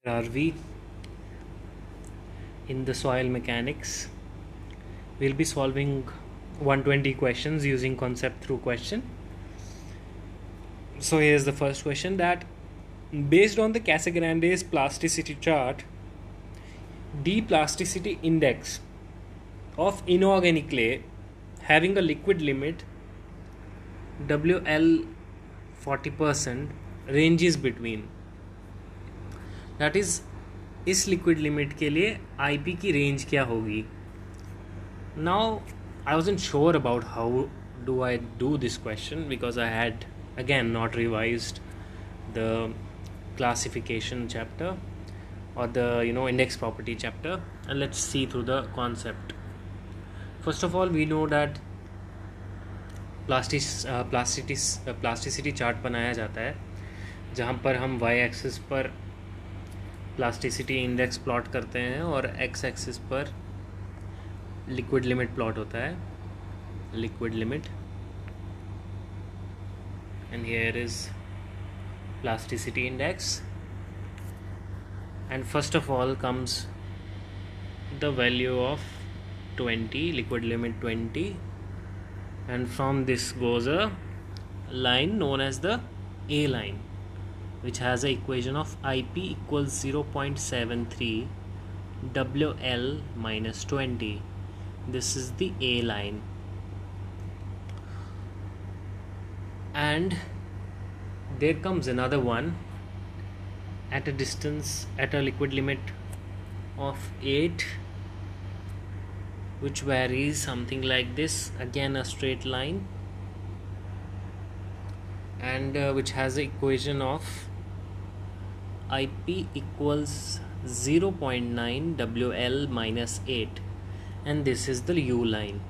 Are we in the soil mechanics? We'll be solving 120 questions using concept through question. So here's the first question: that based on the Casagrande's plasticity chart, the plasticity index of inorganic clay having a liquid limit WL 40% ranges between, that is इस liquid limit के लिए IP की range क्या होगी. Now I wasn't sure about how do I do this question because I had again not revised the classification chapter or the index property chapter, and let's see through the concept. First of all, we know that plasticity chart बनाया जाता है जहाँ पर हम Y axis पर plasticity index plot करते हैं और एक्स एक्सिस पर लिक्विड लिमिट प्लॉट होता है, liquid limit, and here is plasticity index. And first of all comes the value of 20, liquid limit 20, and from this goes a line known as the A line, which has a equation of IP equals 0.73 WL minus 20. This is the A line, and there comes another one at a distance, at a liquid limit of 8, which varies something like this, again a straight line, and which has an equation of IP equals 0.9 WL minus 8, and this is the U line.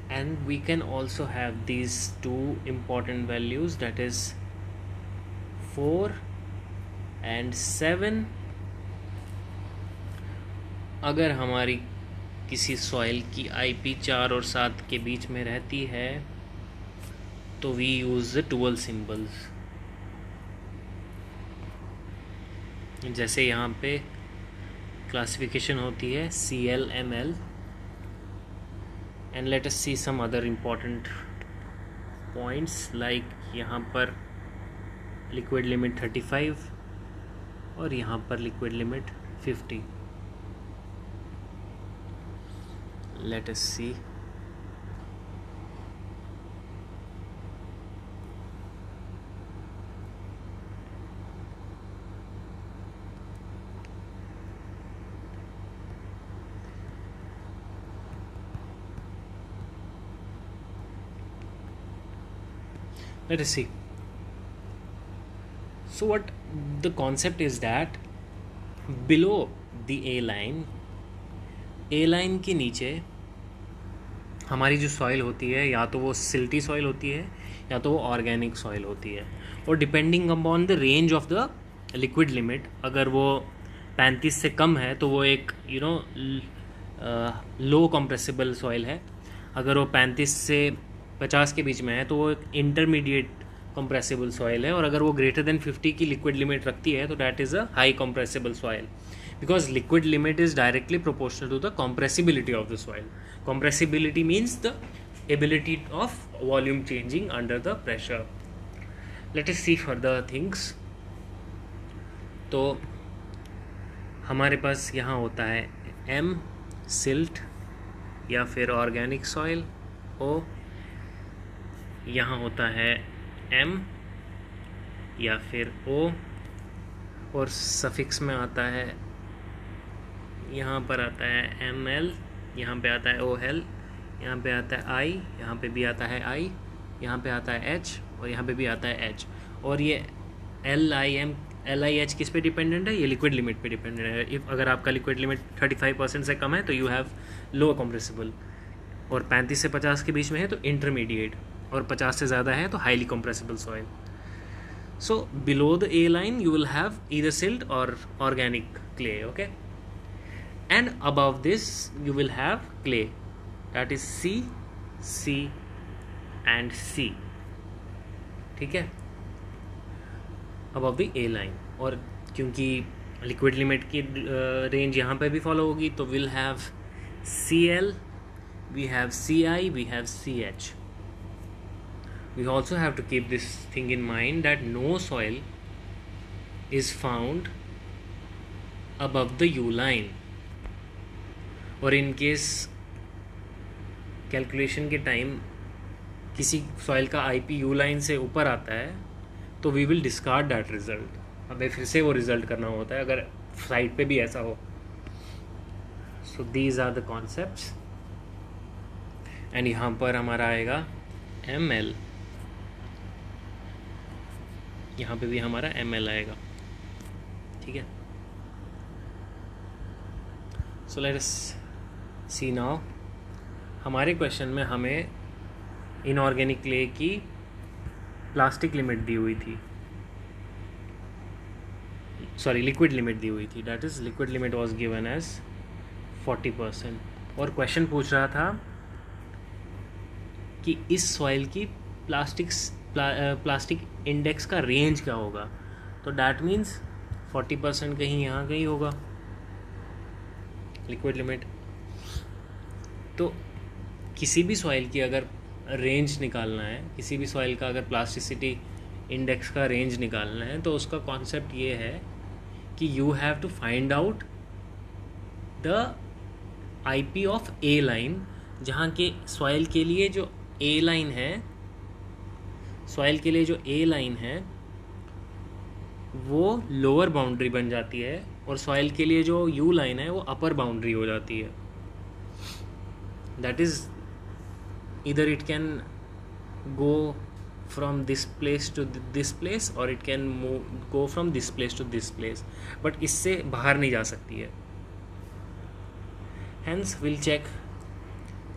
And we can also have these two important values, that is 4 and 7. अगर हमारी किसी soil की IP 4 और 7 के बीच में रहती है तो we use the dual symbols. जैसे यहाँ पे क्लासिफिकेशन होती है ClMl, and let us see some other important points, like यहाँ पर लिक्विड लिमिट 35 और यहाँ पर liquid limit 50. Let us see. Let us see. So what the concept is that below the A line के नीचे हमारी जो सॉइल होती है, या तो वो सिल्टी सॉइल होती है या तो वो ऑर्गेनिक सॉइल होती है, और depending upon the range of the liquid limit, अगर वो 35 से कम है तो वो एक लो कंप्रेसिबल सॉइल है, अगर वो 35 से 50 के बीच में है तो वो एक इंटरमीडिएट कंप्रेसिबल सॉइल है, और अगर वो ग्रेटर देन 50 की लिक्विड लिमिट रखती है तो that is a high compressible soil, because liquid limit is directly proportional to the compressibility of the soil. Compressibility means the ability of volume changing under the pressure. Let us see further things. तो हमारे पास यहाँ होता है M silt या फिर organic soil, O यहाँ होता है M या फिर O, और सफिक्स में आता है, यहाँ पर आता है ML, यहाँ पे आता है OL, यहाँ पे आता है I, यहाँ पे भी आता है I, यहाँ पे आता है H, और यहाँ पे भी आता है H. और ये LIH किस पे डिपेंडेंट है? ये लिक्विड लिमिट पे डिपेंडेंट है. इफ़ अगर आपका लिक्विड लिमिट 35% से कम है तो यू हैव लो कंप्रेसिबल, और 35 से 50 के बीच में है तो इंटरमीडिएट, और 50 से ज़्यादा है तो highly compressible soil. So below the A line you will have either silt or organic clay, okay, and above this you will have clay, that is C and C. ठीक है. Above the A line. और क्योंकि liquid limit की range यहाँ पे भी follow होगी, तो will have CL, we have CI, we have CH. We also have to keep this thing in mind that no soil is found above the U line. और in case calculation के time किसी soil का IP U line से ऊपर आता है तो we will discard that result. हमें फिर से वो रिजल्ट करना होता है अगर साइड पे भी ऐसा हो। So these are the concepts. And यहाँ पर हमारा आएगा ML, यहाँ पे भी हमारा ML आएगा, ठीक है। So let us see now. हमारे क्वेश्चन में हमें इनऑर्गेनिक क्ले की प्लास्टिक लिमिट दी हुई थी, सॉरी लिक्विड लिमिट दी हुई थी, that is liquid limit was given as 40%। और क्वेश्चन पूछ रहा था कि इस सॉइल की प्लास्टिक इंडेक्स का रेंज क्या होगा। तो डैट मीन्स 40% कहीं यहाँ कहीं होगा लिक्विड लिमिट। तो किसी भी सॉइल की अगर रेंज निकालना है, किसी भी सॉइल का अगर प्लास्टिसिटी इंडेक्स का रेंज निकालना है, तो उसका कॉन्सेप्ट ये है कि you have to find out the IP of a line, जहाँ के सॉइल के लिए जो ए लाइन है, सॉइल के लिए जो ए लाइन है वो लोअर बाउंड्री बन जाती है और सॉइल के लिए जो यू लाइन है वो अपर बाउंड्री हो जाती है। That is either it can go from this place to this place or it can go from this place to this place, but इससे बाहर नहीं जा सकती है। hence we'll check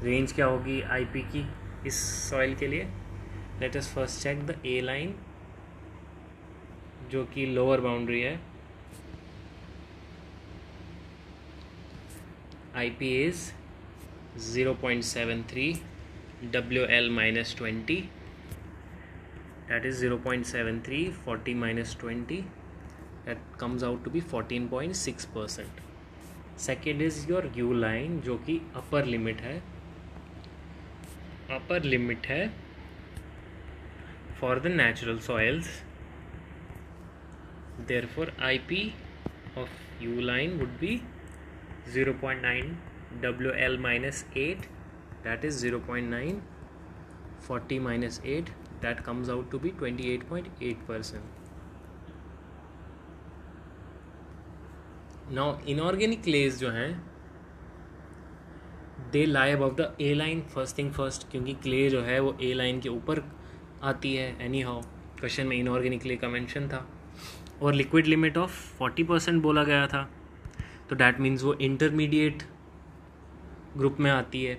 रेंज क्या होगी IP की इस सॉइल के लिए। let us first check the A line जो कि लोअर बाउंड्री है। IP is 0.73 WL minus 20, that is 0.73, 40 minus 20, that comes out to be 14.6%. Second is your U line जो कि अपर लिमिट है for the natural soils. Therefore IP of U line would be 0.9 WL minus 8, that is 0.9, 40 minus 8, that comes out to be 28.8%. Now inorganic clays जो हैं they lie above the A line first thing first, क्योंकि clay जो है वो A line के ऊपर आती है। anyhow क्वेश्चन में इनऑर्गेनिक क्ले का मेंशन था और लिक्विड लिमिट ऑफ 40% बोला गया था, तो डैट मीन्स वो इंटरमीडिएट ग्रुप में आती है,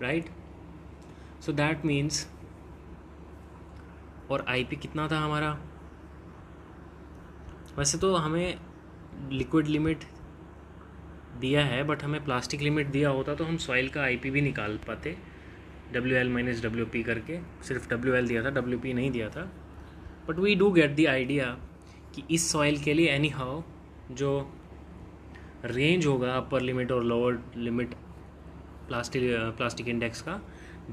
राइट। सो दैट मीन्स, और IP कितना था हमारा, वैसे तो हमें लिक्विड लिमिट दिया है बट हमें प्लास्टिक लिमिट दिया होता तो हम सॉइल का IP भी निकाल पाते WL माइनस WP करके। सिर्फ WL दिया था, WP नहीं दिया था, but we do get the idea कि इस सॉइल के लिए एनी हाउ जो रेंज होगा अपर लिमिट और लोअर लिमिट प्लास्टिक इंडेक्स का,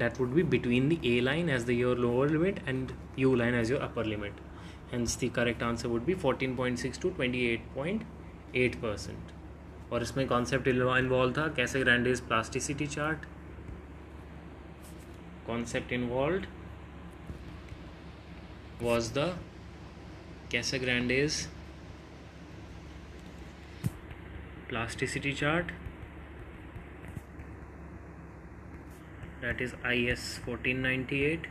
that would be between the A line as your lower limit and U line as your upper limit. Hence the correct answer would be 14.6 to 28.8%. और इसमें concept involve था Casagrande's plasticity chart. Concept involve was the Casagrande's plasticity chart, that is IS 1498,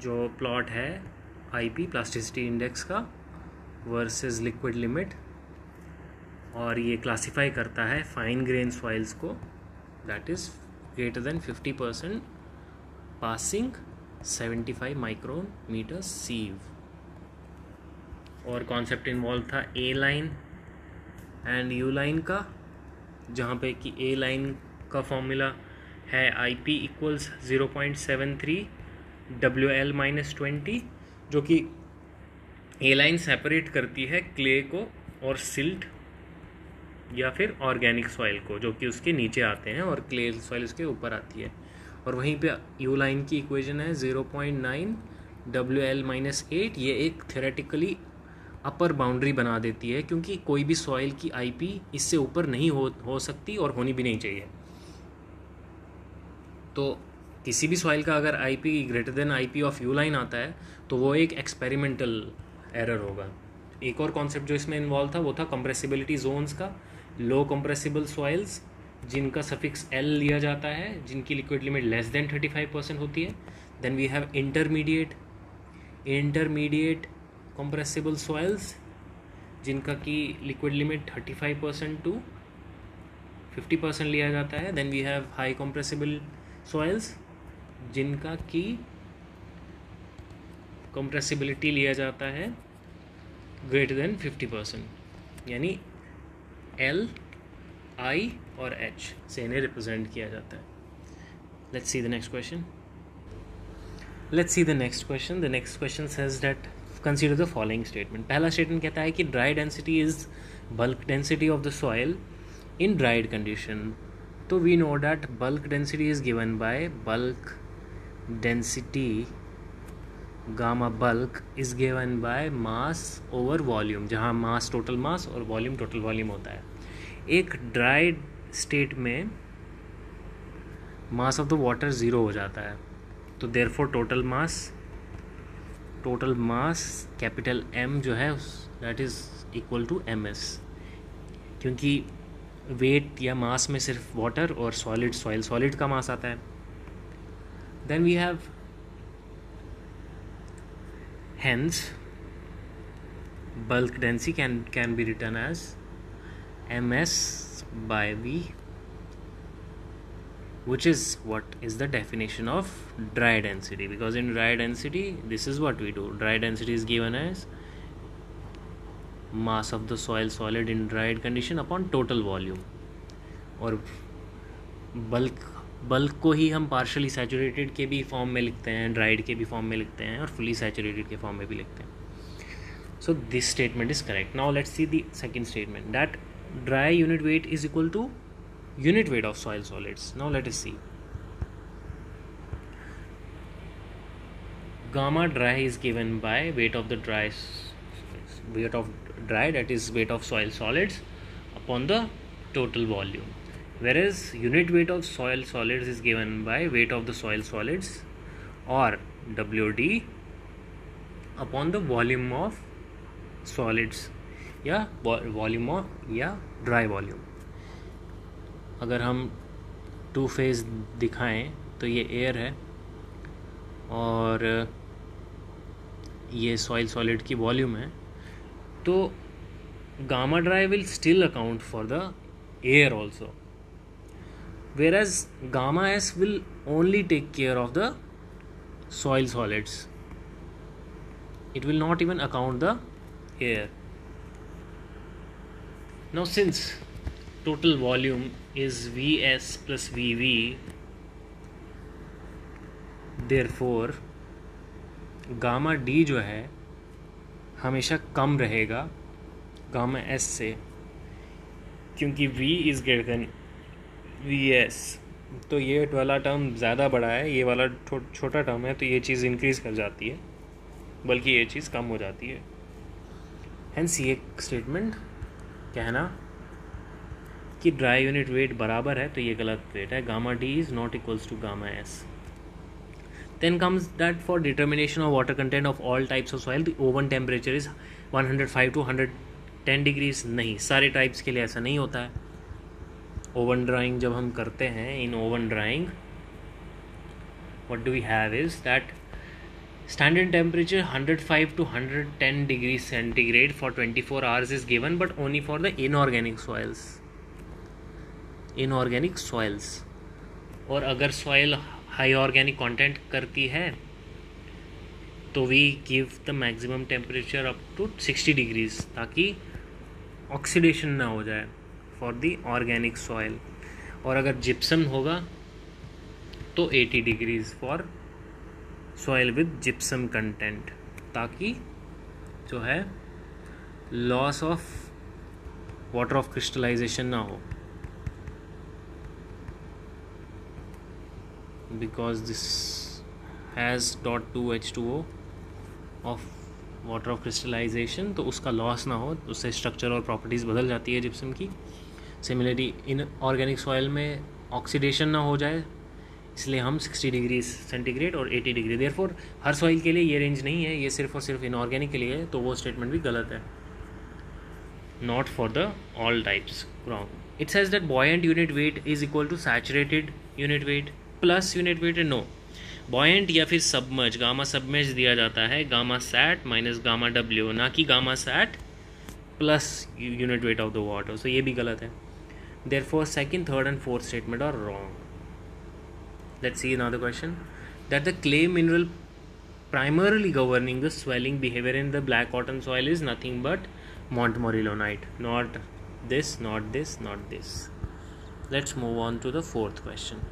जो plot है IP plasticity index का versus liquid limit, और ये classify करता है फाइन ग्रेन सॉइल्स को, that is greater than 50% passing 75 micron metre sieve. और concept involve था A line and U line का, जहाँ पे कि ए लाइन का फॉर्मूला है IP इक्वल्स 0.73 WL माइनस 20, जो कि ए लाइन सेपरेट करती है क्ले को और सिल्ट या फिर ऑर्गेनिक सॉइल को, जो कि उसके नीचे आते हैं, और क्ले सॉइल उसके ऊपर आती है। और वहीं पे यू लाइन की इक्वेशन है 0.9 WL-8। ये एक थ्योरेटिकली अपर बाउंड्री बना देती है, क्योंकि कोई भी सॉइल की आईपी इससे ऊपर नहीं हो सकती और होनी भी नहीं चाहिए। तो किसी भी सॉइल का अगर IP greater than IP of you line आता है तो वो एक एक्सपेरिमेंटल एरर होगा। एक और कॉन्सेप्ट जो इसमें इन्वॉल्व था वो था कंप्रेसिबिलिटी जोन्स का। लो कंप्रेसिबल सॉइल्स जिनका सफिक्स एल लिया जाता है, जिनकी लिक्विड लिमिट लेस देन 35% होती है। Then we have intermediate compressible soils जिनका की लिक्विड लिमिट 35% टू 50% लिया जाता है। Then we have high compressible soils जिनका की कंप्रेसिबिलिटी लिया जाता है ग्रेटर देन 50%, यानी एल, आई और एच से इन्हें रिप्रेजेंट किया जाता है। Let's see the next question. The next question says that consider the following statement. पहला स्टेटमेंट कहता है कि dry density is bulk density of the soil in dried condition. तो we know that bulk density is given by bulk density gamma bulk is given by mass over volume, जहाँ mass total mass और volume total volume होता है। एक dry state में mass of the water zero हो जाता है, तो therefore total mass capital M जो है that is equal to MS, क्योंकि वेट या मास में सिर्फ वाटर और सॉलिड का मास आता है। Then we have hence bulk density can be written as MS by V, which is what is the definition of dry density, because in dry density this is what we do. Dry density is given as mass of the soil solid in dried condition upon total volume, और bulk को ही हम partially saturated के भी form में लिखते हैं, dried के भी फॉर्म में लिखते हैं, और फुली सैचुरेटेड के फॉर्म में भी लिखते हैं। So this statement is correct. Now let's see the second statement, that dry unit weight is equal to unit weight of soil solids. Now let us see. Gamma dry is given by weight of dry that is weight of soil solids upon the total volume, whereas unit weight of soil solids is given by weight of the soil solids or WD upon the volume of solids या volume या dry volume. अगर हम two phase दिखाएं तो ये air है और ये सॉइल सॉलिड की वॉल्यूम है, तो gamma dry will still account for the air also, whereas gamma S will only take care of the soil solids. It will not even account the air. Now since total volume is Vs plus Vv, therefore gamma D जो है हमेशा कम रहेगा gamma S से, क्योंकि V is greater than Vs। तो ये वाला term ज़्यादा बड़ा है, ये वाला छोटा टर्म है, तो ये चीज़ इंक्रीज़ कर जाती है, बल्कि ये चीज़ कम हो जाती है। हेंस ये स्टेटमेंट कहना कि ड्राई यूनिट वेट बराबर है तो ये गलत वेट है। Gamma D is not equals to gamma S. Then comes that for determination of water content of all types of soil the oven temperature is 105 to 110 degrees. नहीं, सारे types के लिए ऐसा नहीं होता है। ओवन ड्राइंग जब हम करते हैं, in oven drying what do we have is that standard temperature 105 to 110 degree centigrade for 24 hours is given, but only for the inorganic soils. और अगर सॉइल हाई ऑर्गेनिक कंटेंट करती है तो we give the maximum temperature up to 60 degrees, ताकि oxidation ना हो जाए for the organic soil. और अगर जिप्सम होगा तो 80 degrees for soil with gypsum content, ताकि जो है loss of water of crystallization ना हो, because this has .2H2O of water of crystallization, तो उसका लॉस ना हो, उससे स्ट्रक्चर और प्रॉपर्टीज़ बदल जाती है जिप्सम की। सिमिलरली इन ऑर्गेनिक सॉइल में ऑक्सीडेशन ना हो जाए, इसलिए हम 60 डिग्री सेंटीग्रेड और 80 डिग्री, देयरफॉर हर सॉइल के लिए ये रेंज नहीं है, ये सिर्फ और सिर्फ इनऑर्गेनिक के लिए है, तो वो स्टेटमेंट भी गलत है। Not for the all types, wrong. It says that buoyant unit weight is equal to saturated unit weight plus unit weight, no. Buoyant या फिर सबमर्ज, गामा सबमर्ज दिया जाता है gamma sat minus gamma W, ना कि gamma sat plus unit weight of the water, so ये भी गलत है। Therefore second, third and fourth statement are wrong. Let's see another question. That the clay mineral primarily governing the swelling behavior in the black cotton soil is nothing but montmorillonite. Not this, not this, not this. Let's move on to the fourth question.